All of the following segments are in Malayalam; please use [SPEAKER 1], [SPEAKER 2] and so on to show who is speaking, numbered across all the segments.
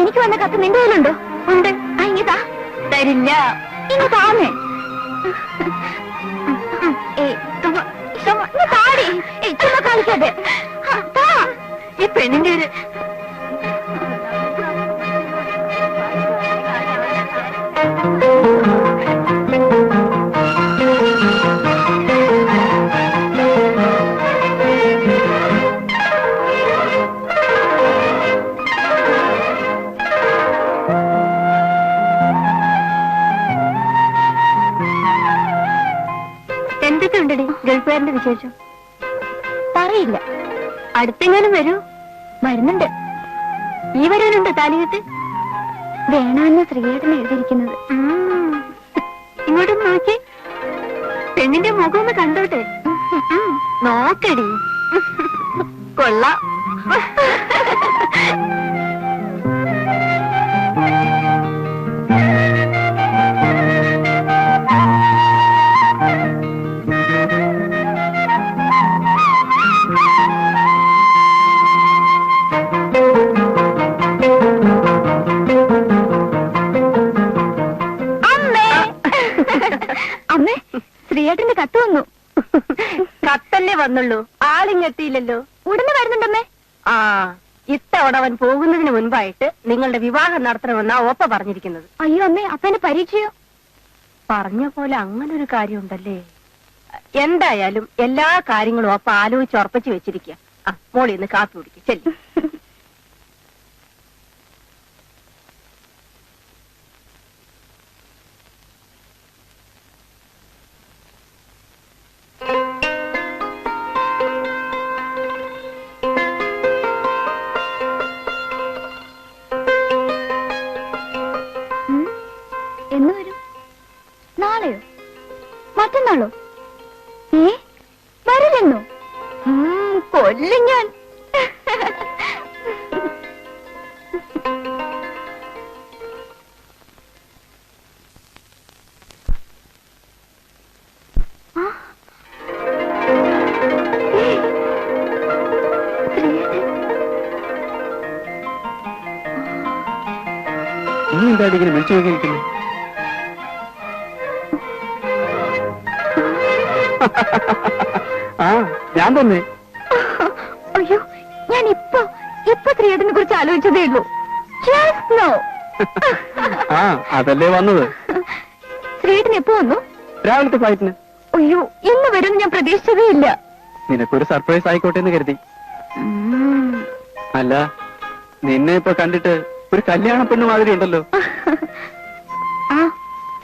[SPEAKER 1] എനിക്ക് വന്ന കത്ത് നിന്റെ കയ്യിലുണ്ടോ? ഉണ്ട്. ഇങ്ങതാ. തരില്ല. ഇങ്ങ താന്നേ. കളിക്കാതെ ഈ പെണ്ണിന്റെ ഒരു എന്തൊക്കെ ഉണ്ടടി ഗൾഫുകാരന്റെ വിശേഷം? പറയില്ല. അടുത്തെങ്ങാനും വരൂ? വരുന്നുണ്ട്. ഈ വരാനുണ്ടോ താലികെട്ട്? വേണമെന്ന് ശ്രീയേട്ടൻ എഴുതിയിരിക്കുന്നത്. ഇങ്ങോട്ടും നോക്കി. പെണ്ണിന്റെ മുഖം ഒന്ന് കണ്ടോട്ടെ. നോക്കടി. കൊള്ളാം. അമ്മേ, ശ്രീയേട്ടന്റെ കത്ത് വന്നു. കത്തല്ലേ വന്നുള്ളൂ, ആളിങ്ങെത്തിയില്ലല്ലോ. ഉടനെ വരുന്നുണ്ടമ്മേ. ഇത്തവണ അവൻ പോകുന്നതിന് മുൻപായിട്ട് നിങ്ങളുടെ വിവാഹം നടത്തണമെന്നാ ഓപ്പ പറഞ്ഞിരിക്കുന്നത്. അയ്യോ അമ്മേ, അപ്പന്റെ പരീക്ഷയോ? പറഞ്ഞ പോലെ അങ്ങനൊരു കാര്യമുണ്ടല്ലേ. എന്തായാലും എല്ലാ കാര്യങ്ങളും ഓപ്പ ആലോചിച്ച് ഉറപ്പിച്ചു വെച്ചിരിക്കുക. മോളി ഒന്ന് കാപ്പി കുടിക്കും. ചെല്ലി. എന്ന് വരും? നാളെയോ മറ്റന്നാളോ? വരില്ലെന്നോ? കൊല്ലും ഞാൻ.
[SPEAKER 2] നീ എന്താ ഇങ്ങനെ വിളിച്ചു നോക്കിയിരിക്കുന്നു? ഞാൻ തന്നെ.
[SPEAKER 1] അയ്യോ, ഞാൻ ഇപ്പൊ ശ്രീയേട്ടനെ കുറിച്ച് ആലോചിച്ചതേ ഉള്ളൂ.
[SPEAKER 2] അതല്ലേ വന്നത്.
[SPEAKER 1] ശ്രീയേട്ടൻ എപ്പോ വന്നു?
[SPEAKER 2] രാവിലത്തെ ഫ്ലൈറ്റിന്.
[SPEAKER 1] അയ്യോ, ഇന്ന് വരും ഞാൻ പ്രതീക്ഷിച്ചതേ ഇല്ല.
[SPEAKER 2] നിനക്കൊരു സർപ്രൈസ് ആയിക്കോട്ടെ എന്ന് കരുതി. അല്ല, നിന്നെ ഇപ്പൊ കണ്ടിട്ട് ഒരു കല്യാണ പെണ്ണ് മാതിരി ഉണ്ടല്ലോ.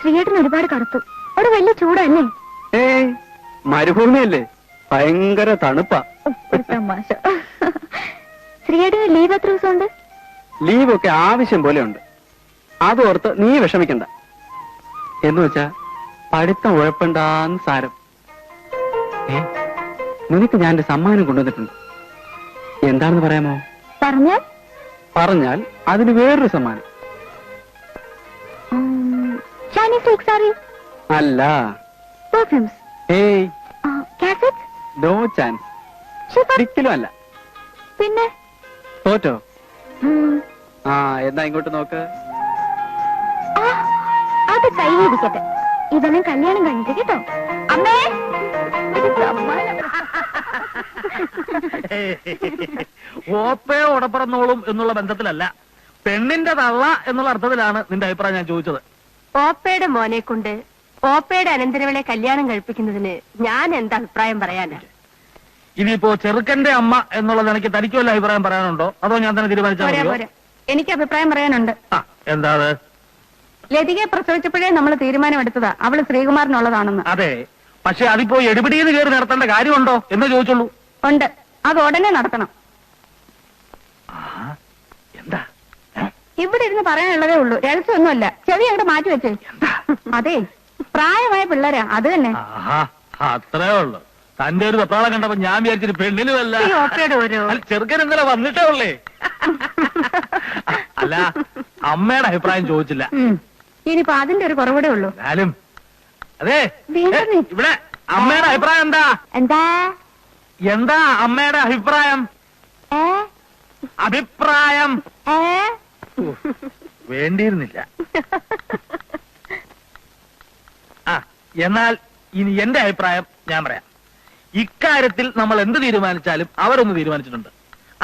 [SPEAKER 1] ശ്രീയേട്ടൻ ഒരുപാട് കറുത്തു. അവിടെ വലിയ ചൂടല്ലേ?
[SPEAKER 2] മരുഭൂമിയല്ലേ, ഭയങ്കര തണുപ്പാ.
[SPEAKER 1] തമാശ. ശ്രീയേട്ടന് ലീവ് എത്ര ദിവസമുണ്ട്?
[SPEAKER 2] ലീവൊക്കെ ആവശ്യം പോലെ ഉണ്ട്. അതോർത്ത് നീ വിഷമിക്കണ്ട. എന്ന് വെച്ചാ പഠിത്തം ഉഴപ്പണ്ടാന്ന് സാരം. നിനക്ക് ഞാൻ എന്റെ സമ്മാനം കൊണ്ടുവന്നിട്ടുണ്ട്. എന്താണെന്ന് പറയാമോ? പറഞ്ഞാൽ അതിന് വേറൊരു സമ്മാനം. അല്ല,
[SPEAKER 1] പെർഫ്യൂംസ്. കാസറ്റ്?
[SPEAKER 2] No chance. ഒരിക്കലും അല്ല.
[SPEAKER 1] പിന്നെ
[SPEAKER 2] തോറ്റോ? എന്നാ ഇങ്ങോട്ട് നോക്ക്.
[SPEAKER 1] അത് കയ്യിരിക്കട്ടെ. ഇവനെ കല്യാണം കഴിഞ്ഞിട്ട് കേട്ടോ. അമ്മേ,
[SPEAKER 3] ഓപ്പയോ ഉടപ്പറന്നോളും എന്നുള്ള ബന്ധത്തിലല്ല, പെണ്ണിന്റെ തള്ള എന്നുള്ള അർത്ഥത്തിലാണ് നിന്റെ അഭിപ്രായം ഞാൻ ചോദിച്ചത്.
[SPEAKER 1] ഓപ്പയുടെ മോനെ കൊണ്ട് ഓപ്പയുടെ അനന്തരവളെ കല്യാണം കഴിപ്പിക്കുന്നതിന് ഞാൻ എന്താ അഭിപ്രായം പറയാനാ?
[SPEAKER 3] ഇനിയിപ്പോ ചെറുക്കന്റെ അമ്മ എന്നുള്ളത് എനിക്ക് തനിക്ക് വല്ല അഭിപ്രായം പറയാനുണ്ടോ, അതോ ഞാൻ തന്നെ തീരുമാനിച്ചാൽ?
[SPEAKER 1] എനിക്ക് അഭിപ്രായം പറയാനുണ്ട്.
[SPEAKER 3] എന്താ?
[SPEAKER 1] ലതികയെ പ്രസവിച്ചപ്പോഴേ നമ്മൾ തീരുമാനമെടുത്തതാ അവള് ശ്രീകുമാരനുള്ളതാണെന്ന്.
[SPEAKER 3] അതെ, പക്ഷെ അതിപ്പോ എടുപിടിയെന്ന് കയറി നടത്തേണ്ട കാര്യമുണ്ടോ എന്ന് ചോദിച്ചുള്ളൂ.
[SPEAKER 1] ഉണ്ട്, അത് ഉടനെ നടത്തണം.
[SPEAKER 3] എന്താ
[SPEAKER 1] ഇവിടെ ഇരുന്ന് പറയാനുള്ളതേ ഉള്ളൂ, രഹസ്യമൊന്നുമല്ല. ചെവി അങ്ങോട്ട് മാറ്റി വെച്ചേ. അതെ, പ്രായമായ പിള്ളേരാ, അത് തന്നെ.
[SPEAKER 3] അത്രേ ഉള്ളു. തന്റെ ഒരു വെപ്രാളം കണ്ടപ്പോ ഞാൻ വിചാരിച്ചിട്ട് പെണ്ണിനുമല്ല, ചെറുക്കൻ ഇന്നലെ വന്നിട്ടേ ഉള്ളേ. അല്ല, അമ്മയുടെ അഭിപ്രായം ചോദിച്ചില്ല.
[SPEAKER 1] ഇനിയിപ്പോ അതിന്റെ ഒരു കുറവൂടെ ഉള്ളൂ.
[SPEAKER 3] അതെ, ഇവിടെ അമ്മയുടെ അഭിപ്രായം എന്താ?
[SPEAKER 1] എന്താ?
[SPEAKER 3] എന്താ അമ്മയുടെ അഭിപ്രായം?
[SPEAKER 1] ഏ
[SPEAKER 3] അഭിപ്രായം
[SPEAKER 1] ഏ
[SPEAKER 3] വേണ്ടിയിരുന്നില്ല. ആ എന്നാൽ ഇനി എന്റെ അഭിപ്രായം ഞാൻ പറയാം. ഇക്കാര്യത്തിൽ നമ്മൾ എന്ത് തീരുമാനിച്ചാലും അവരൊന്ന് തീരുമാനിച്ചിട്ടുണ്ട്.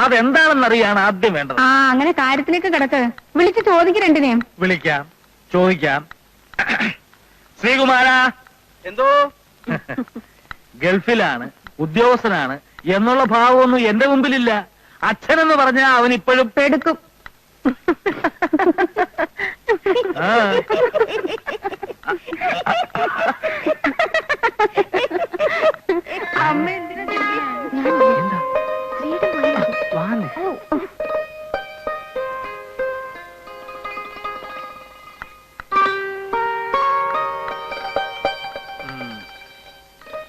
[SPEAKER 3] അതെന്താണെന്നറിയാണ് ആദ്യം വേണ്ടത്.
[SPEAKER 1] ആ അങ്ങനെ കാര്യത്തിലേക്ക് കിടക്ക്. വിളിച്ച് ചോദിക്കരണ്ടിനെയും.
[SPEAKER 3] വിളിക്കാം, ചോദിക്കാം. ശ്രീകുമാര,
[SPEAKER 2] എന്തോ
[SPEAKER 3] ഗൾഫിലാണ്, ഉദ്യോഗസ്ഥനാണ് എന്നുള്ള ഭാവമൊന്നും എന്റെ മുമ്പിലില്ല. അച്ഛനെന്ന് പറഞ്ഞാൽ അവൻ ഇപ്പോഴും
[SPEAKER 1] എടുക്കും.
[SPEAKER 3] ആ.
[SPEAKER 1] അമ്മ എന്തിനാ
[SPEAKER 2] എന്താ വാങ്ങ്.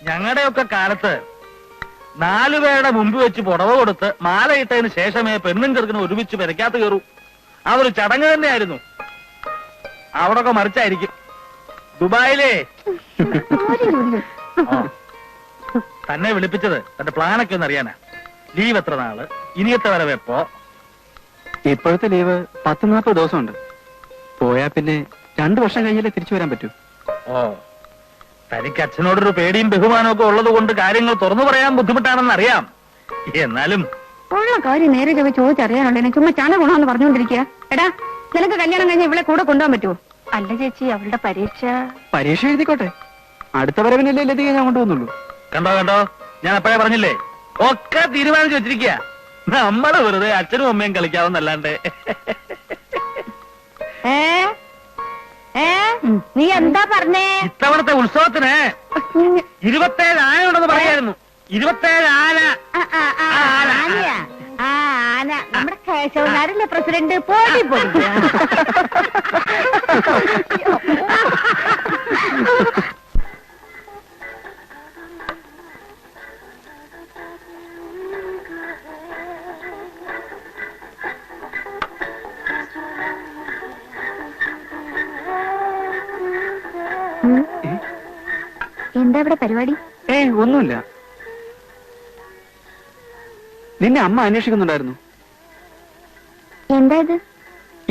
[SPEAKER 3] ഞങ്ങളുടെയൊക്കെ കാലത്ത് 4 പേരുടെ മുമ്പ് വെച്ച് പുടവ കൊടുത്ത് മാലയിട്ടതിന് ശേഷമേ പെണ്ണും ചെറുക്കനും ഒരുമിച്ച് പെരക്കാത്ത കയറൂ. അതൊരു ചടങ്ങ് തന്നെയായിരുന്നു. അവിടൊക്കെ മറിച്ചായിരിക്കും. ദുബായിലേ തന്നെ വിളിപ്പിച്ചത് തന്റെ പ്ലാനൊക്കെ ഒന്ന് അറിയാനാ. ലീവ് എത്ര നാള്, ഇനിയത്തെ വരവ് എപ്പോ?
[SPEAKER 2] ഇപ്പോഴത്തെ ലീവ് 10-40 ദിവസമുണ്ട്. പോയാ പിന്നെ 2 വർഷം കഴിഞ്ഞാലേ തിരിച്ചു വരാൻ പറ്റൂ.
[SPEAKER 3] ഓ, തനിക്ക് അച്ഛനോടൊരു പേടിയും ബഹുമാനവും ഒക്കെ ഉള്ളത് കൊണ്ട് കാര്യങ്ങൾ തുറന്നു പറയാൻ ബുദ്ധിമുട്ടാണെന്ന് അറിയാം. എന്നാലും
[SPEAKER 1] ഉള്ള കാര്യം നേരെ ചൊവ്വ ചോദിച്ചറിയാനുണ്ട്. ചുമ്മാ ചാണ ഗുണമെന്ന് പറഞ്ഞുകൊണ്ടിരിക്കുക. എടാ, നിനക്ക് കല്യാണം കഴിഞ്ഞ് ഇവിടെ കൂടെ കൊണ്ടുപോകാൻ പറ്റുമോ? അല്ല ചേച്ചി, അവളുടെ പരീക്ഷ
[SPEAKER 2] എഴുതിക്കോട്ടെ. അടുത്ത വരവിനല്ലേ ലതിക ഞാൻ കൊണ്ടുവന്നുള്ളൂ.
[SPEAKER 3] കണ്ടോ കണ്ടോ, ഞാൻ അപ്പോഴേ പറഞ്ഞില്ലേ, ഒക്കെ തീരുമാനിച്ചു വെച്ചിരിക്കുക. നമ്മള് വെറുതെ അച്ഛനും അമ്മയും കളിക്കാവുന്നല്ലാണ്ട്.
[SPEAKER 1] നീ എന്താ പറഞ്ഞേ?
[SPEAKER 3] ഇത്തവണത്തെ ഉത്സവത്തിന് 27 ആന ഉണ്ടെന്ന് പറയായിരുന്നു. 27 ആന.
[SPEAKER 1] ആനയാ? ആ ആന നമ്മുടെ കേശവനാരല്ലേ പ്രസിഡന്റ്? പോടി പോടി. എന്താ ഇവിടെ പരിപാടി?
[SPEAKER 2] ഒന്നുമില്ല. നിന്നെ അമ്മ അന്വേഷിക്കുന്നുണ്ടായിരുന്നു.
[SPEAKER 1] എന്താ ഇത്?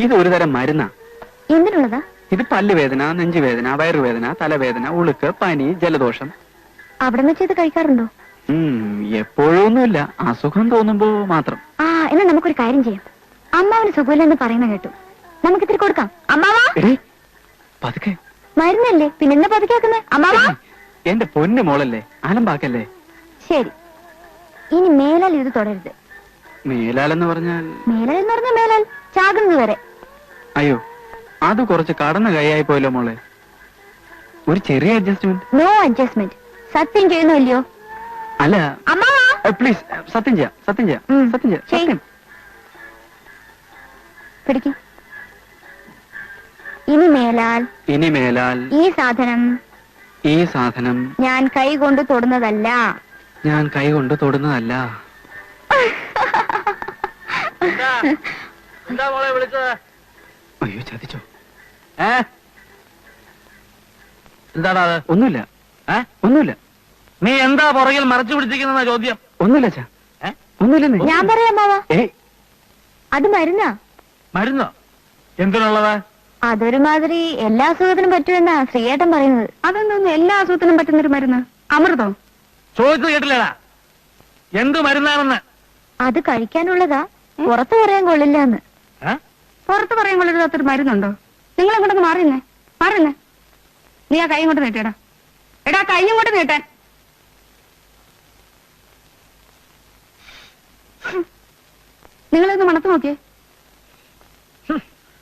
[SPEAKER 2] ഇത് ഒരു തരം മരുന്നാ.
[SPEAKER 1] എന്തിനുള്ളതാ?
[SPEAKER 2] ഇത് പല്ലുവേദന, നെഞ്ചുവേദന, വയറുവേദന, തലവേദന, ഉളുക്ക്, പനി, ജലദോഷം.
[SPEAKER 1] അവിടെ വെച്ച് ഇത് കഴിക്കാറുണ്ടോ?
[SPEAKER 2] എപ്പോഴും ഒന്നുമില്ല, അസുഖം തോന്നുമ്പോ മാത്രം.
[SPEAKER 1] ആ എന്നാ നമുക്കൊരു കാര്യം ചെയ്യാം. അമ്മാവന് സുഖമില്ലെന്ന് പറയുന്ന കേട്ടു. നമുക്ക് ഇത്തിരി കൊടുക്കാം. അമ്മാവാ,
[SPEAKER 2] പതുക്കെ.
[SPEAKER 1] മരുന്നല്ലേ, പിന്നെ എന്താ പതുക്കാക്കുന്നേ? അമ്മാവാ,
[SPEAKER 2] എന്റെ പൊന്നു മോളല്ലേ, അലമ്പാക്കല്ലേ.
[SPEAKER 1] ശരി, ഇനി മേലാൽ ഇത് തുടരുത്.
[SPEAKER 2] മേലാലെന്ന് പറഞ്ഞാൽ?
[SPEAKER 1] മേലാൽ എന്ന് പറഞ്ഞാൽ മേലാൽ ചാകുന്നത് വരെ.
[SPEAKER 2] അയ്യോ, അത് കുറച്ച് കടന്ന കൈയായി പോയല്ലോ മോളെ. ഒരു ചെറിയ അഡ്ജസ്റ്റ്മെന്റ്.
[SPEAKER 1] No adjustment. സത്യം ചെയ്യുന്നില്ലയോ?
[SPEAKER 2] അല്ല
[SPEAKER 1] അമ്മാവാ,
[SPEAKER 2] പ്ലീസ്, സത്യം ചെയ്യാം, സത്യം ചെയ്യാം, സത്യം ചെയ്യാം, സത്യം.
[SPEAKER 1] പിടിക്ക്. ഇനി മേലാൽ ഈ സാധനം ഞാൻ കൈ കൊണ്ട് തൊടുന്നതല്ല.
[SPEAKER 3] എന്താ മോളെ വിളിച്ചത്?
[SPEAKER 2] അയ്യോ, ചതിച്ചോ?
[SPEAKER 3] എന്താടാ അത്?
[SPEAKER 2] ഒന്നുമില്ല, ഒന്നുമില്ല.
[SPEAKER 3] നീ എന്താ പുറകിൽ മറച്ചു പിടിച്ചിരിക്കുന്ന ചോദ്യം?
[SPEAKER 2] ഒന്നുമില്ല ചാ, ഒന്നുമില്ലെന്നേ.
[SPEAKER 1] ഞാൻ പറയാം അമ്മാവാ, അത് മരുന്നാ.
[SPEAKER 3] മരുന്നോ? എന്തിനുള്ളതാ?
[SPEAKER 1] അതൊരുമാതിരി എല്ലാ അസുഖത്തിനും പറ്റുമെന്നാ ശ്രീയേട്ടൻ പറയുന്നത്. അതൊന്നും എല്ലാ അസുഖത്തിനും പറ്റുന്നൊരു മരുന്ന്. അമൃതോ?
[SPEAKER 3] ചോദിച്ചത് കേട്ടില്ലടാ, എന്ത് മരുന്നാണെന്ന്.
[SPEAKER 1] അത് കഴിക്കാനുള്ളതാ, പുറത്തു പറയാൻ കൊള്ളില്ല എന്ന്. പുറത്ത് പറയാൻ കൊള്ളില്ലാത്തൊരു മരുന്നുണ്ടോ? നിങ്ങൾ അങ്ങോട്ടൊന്ന് മാറിയുന്നേ. നീ ആ കൈ കൊണ്ട് നീട്ടിയടാ. എടാ, കൈ കൊണ്ട് നീട്ടാൻ. നിങ്ങളൊന്ന് മണത്ത് നോക്കിയേ.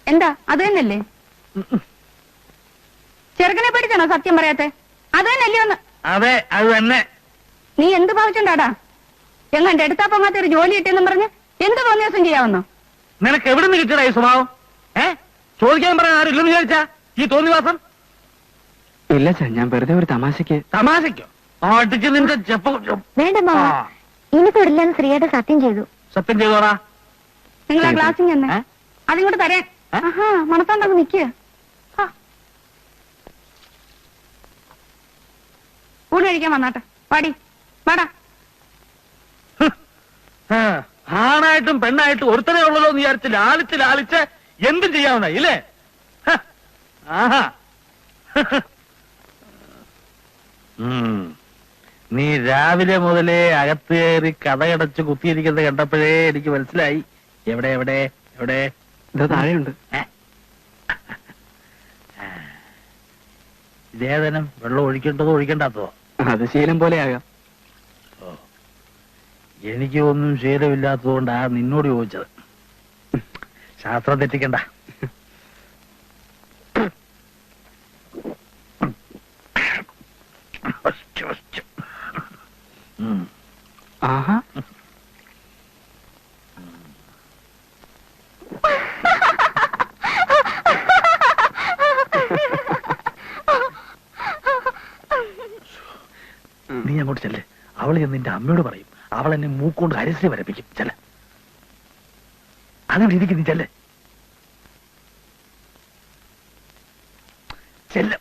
[SPEAKER 1] എന്താ, അത് തന്നെയല്ലേ? ചെറുക്കനെ പേടിച്ചാണോ സത്യം പറയാത്തെ? അത് തന്നെയല്ലേ ഒന്ന്?
[SPEAKER 3] അതെ, അത് തന്നെ.
[SPEAKER 1] നീ എന്ത് ഭാവിച്ചുണ്ടാടാ? എങ്ങാണ്ട് എടുത്താ പൊങ്ങാത്ത ഒരു ജോലി കിട്ടിയെന്നും പറഞ്ഞ് എന്ത് തോന്നിയ ദിവസം ചെയ്യാവുന്നോ?
[SPEAKER 3] നിനക്ക് എവിടെ നിന്ന് കിട്ടിയടാ ഈ സ്വഭാവം? ചോദിക്കാൻ പറയാൻ ആരും ഇല്ലെന്ന് വിചാരിച്ചാ ഈ തോന്നിവാസം?
[SPEAKER 2] ഇല്ല ചാ, ഞാൻ വെറുതെ ഒരു തമാശക്ക്.
[SPEAKER 3] തമാശക്കോ? അടിച്ച് നിന്റെ
[SPEAKER 1] വേണ്ട മാവാ, ഇനി തൊടില്ലെന്ന് ശ്രീയേട്ടൻ സത്യം ചെയ്തു.
[SPEAKER 3] സത്യം ചെയ്തോടാ.
[SPEAKER 1] നിങ്ങൾ ആ ഗ്ലാസിങ് തന്നെ അതിങ്ങോട്ട് തരാൻ. മണത്തോണ്ടങ്ങ് നിക്കുക. ഊണ് കഴിക്കാൻ വന്നാട്ടെ. പാടി വാടാ.
[SPEAKER 3] ആണായിട്ടും പെണ്ണായിട്ടും ഒരുത്തനെ ഉള്ളല്ലോ എന്ന് വിചാരിച്ച് ലാളിച്ച് ലാളിച്ച് എന്തും ചെയ്യാവുന്ന ഇല്ലേ? ഹ, ആഹാ. നീ രാവിലെ മുതലേ അകത്ത് കയറി കഥയടച്ച് കുത്തിയിരിക്കുന്നത് കണ്ടപ്പോഴേ എനിക്ക് മനസ്സിലായി. എവിടെ എവിടെ എവിടെ?
[SPEAKER 2] ഇത് താഴെയുണ്ട്.
[SPEAKER 3] ഇതേതനം വെള്ളം ഒഴിക്കേണ്ടതോ ഒഴിക്കേണ്ടാത്തതോ?
[SPEAKER 2] അത് ശീലം പോലെ ആകാം.
[SPEAKER 3] എനിക്ക് ഒന്നും ശീലമില്ലാത്തതുകൊണ്ടാ നിന്നോട് ചോദിച്ചത്. ശാസ്ത്രം തെറ്റിക്കണ്ട.
[SPEAKER 2] ആഹാ.
[SPEAKER 3] നീ അങ്ങോട്ട് ചെല്ലേ. അവൾ ചെന്ന് നിന്റെ അമ്മയോട് പറയും. അവൾ എന്നെ മൂക്കൊണ്ട് ഹരിശ്രീ വരപ്പിക്കും. ചെല്ല. അങ്ങനെ ഇരിക്കും. നീ ചെല്ലേ. ചെല്ല.